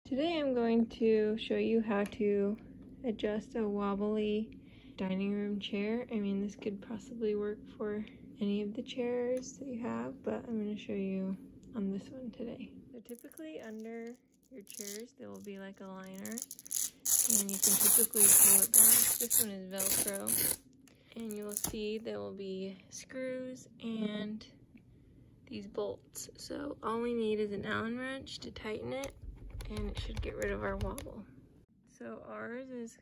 Today I'm going to show you how to adjust a wobbly dining room chair. I mean, this could possibly work for any of the chairs that you have, but I'm going to show you on this one today. So typically under your chairs there will be like a liner, and you can typically pull it back. This one is Velcro, and you will see there will be screws and these bolts. So all we need is an Allen wrench to tighten it, and it should get rid of our wobble. So ours is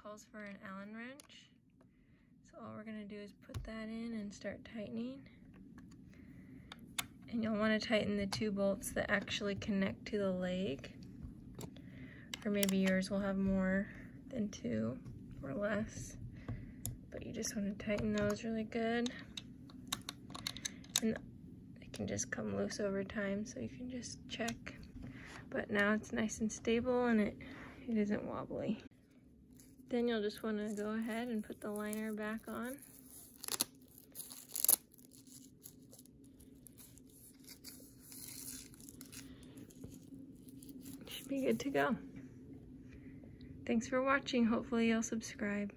calls for an Allen wrench. So all we're gonna do is put that in and start tightening. And you'll want to tighten the two bolts that actually connect to the leg. Or maybe yours will have more than two or less. But you just want to tighten those really good. And it can just come loose over time, so you can just check. But now it's nice and stable and it isn't wobbly. Then you'll just want to go ahead and put the liner back on. Should be good to go. Thanks for watching. Hopefully you'll subscribe.